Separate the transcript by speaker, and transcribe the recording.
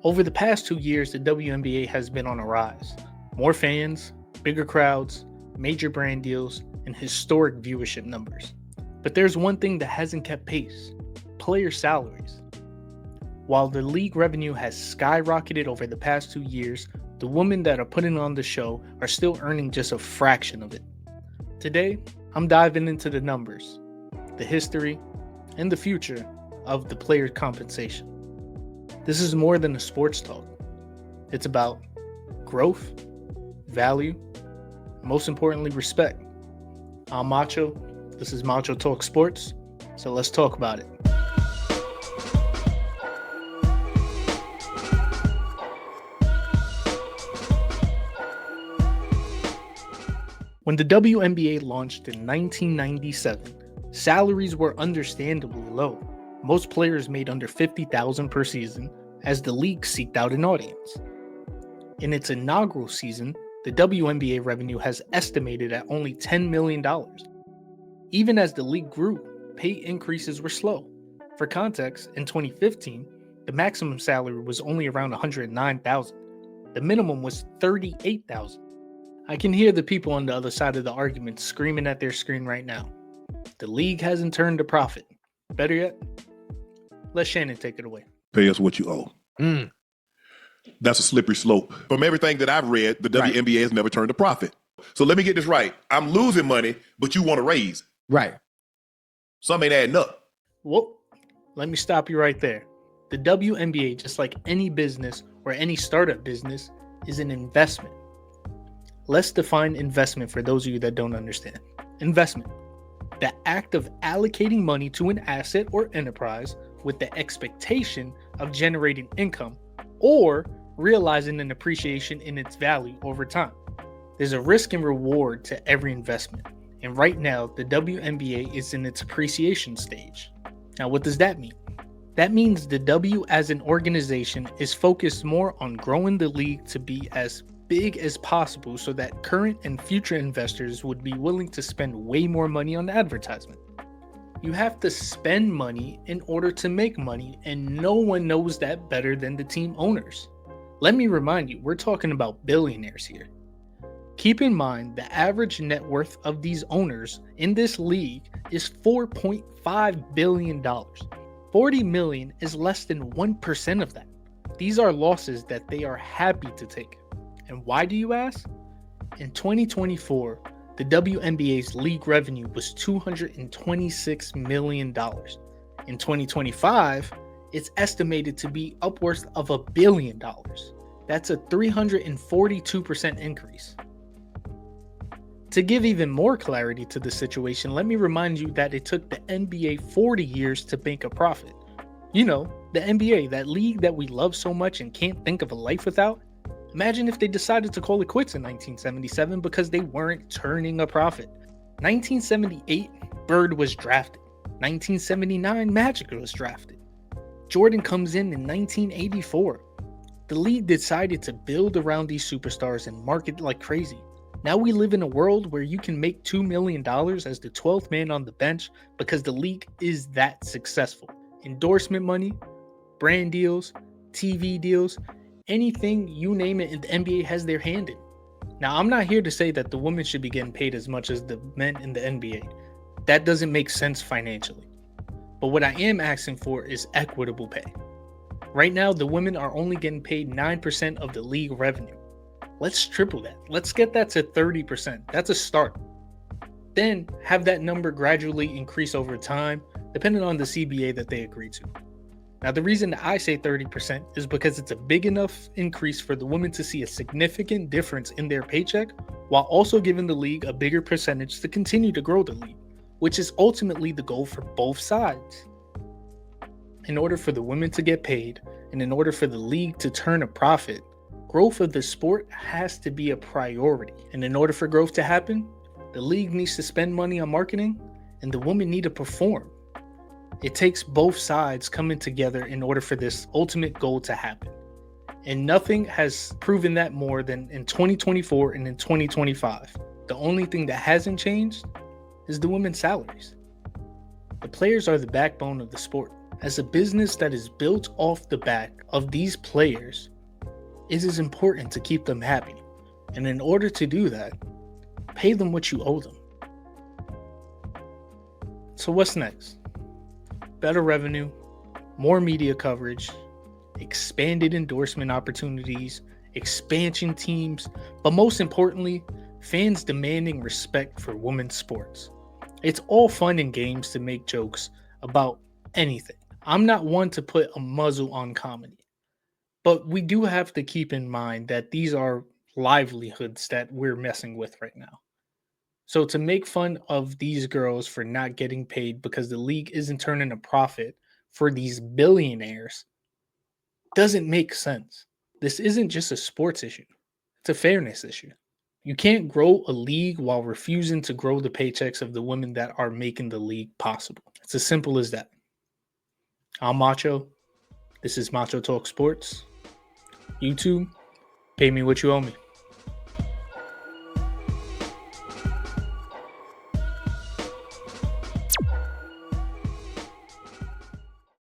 Speaker 1: Over the past 2 years, the WNBA has been on a rise. More fans, bigger crowds, major brand deals, and historic viewership numbers. But there's one thing that hasn't kept pace: player salaries. While the league revenue has skyrocketed over the past 2 years, the women that are putting on the show are still earning just a fraction of it. Today, I'm diving into the numbers, the history, and the future of the player compensation. This is more than a sports talk. It's about growth, value, and most importantly, respect. I'm Macho. This is Macho Talk Sports. So let's talk about it. When the WNBA launched in 1997, salaries were understandably low. Most players made under $50,000 per season as the league seeked out an audience. In its inaugural season, the WNBA revenue has estimated at only $10 million. Even as the league grew, pay increases were slow. For context, in 2015, the maximum salary was only around $109,000. The minimum was $38,000. I can hear the people on the other side of the argument screaming at their screen right now. The league hasn't turned a profit. Better yet, let Shannon take it away.
Speaker 2: Pay us what you owe. That's a slippery slope. From everything that I've read, the WNBA has never turned a profit. So let me get this right. I'm losing money, but you want to raise.
Speaker 3: Right.
Speaker 2: Something ain't adding up.
Speaker 1: Well, let me stop you right there. The WNBA, just like any business or any startup business, is an investment. Let's define investment for those of you that don't understand. Investment: the act of allocating money to an asset or enterprise with the expectation of generating income or realizing an appreciation in its value over time. There's a risk and reward to every investment, and right now the WNBA is in its appreciation stage. Now, what does that mean? That means the W as an organization is focused more on growing the league to be as big as possible so that current and future investors would be willing to spend way more money on advertisement. You have to spend money in order to make money, and no one knows that better than the team owners. Let me remind you, we're talking about billionaires here. Keep in mind, the average net worth of these owners in this league is $4.5 billion. $40 million is less than 1% of that. These are losses that they are happy to take. And why do you ask? In 2024, the WNBA's league revenue was $226 million. In 2025, it's estimated to be upwards of $1 billion. That's a 342% increase. To give even more clarity to the situation, let me remind you that it took the NBA 40 years to make a profit. You know, the NBA, that league that we love so much and can't think of a life without. Imagine if they decided to call it quits in 1977 because they weren't turning a profit. 1978, Bird was drafted. 1979, Magic was drafted. Jordan comes in 1984. The league decided to build around these superstars and market like crazy. Now we live in a world where you can make $2 million as the 12th man on the bench because the league is that successful. Endorsement money, brand deals, TV deals, anything, you name it, and the NBA has their hand in. Now, I'm not here to say that the women should be getting paid as much as the men in the NBA. That doesn't make sense financially. But what I am asking for is equitable pay. Right now, the women are only getting paid 9% of the league revenue. Let's triple that. Let's get that to 30%. That's a start. Then have that number gradually increase over time, depending on the CBA that they agree to. Now, the reason that I say 30% is because it's a big enough increase for the women to see a significant difference in their paycheck, while also giving the league a bigger percentage to continue to grow the league, which is ultimately the goal for both sides. In order for the women to get paid, and in order for the league to turn a profit, growth of the sport has to be a priority. And in order for growth to happen, the league needs to spend money on marketing, and the women need to perform. It takes both sides coming together in order for this ultimate goal to happen. And nothing has proven that more than in 2024 and in 2025. The only thing that hasn't changed is the women's salaries. The players are the backbone of the sport. As a business that is built off the back of these players, it is important to keep them happy. And in order to do that, pay them what you owe them. So what's next? Better revenue, more media coverage, expanded endorsement opportunities, expansion teams, but most importantly, fans demanding respect for women's sports. It's all fun and games to make jokes about anything. I'm not one to put a muzzle on comedy, but we do have to keep in mind that these are livelihoods that we're messing with right now. So to make fun of these girls for not getting paid because the league isn't turning a profit for these billionaires doesn't make sense. This isn't just a sports issue, it's a fairness issue. You can't grow a league while refusing to grow the paychecks of the women that are making the league possible. It's as simple as that. I'm Macho. This is Macho Talk Sports. YouTube, pay me what you owe me.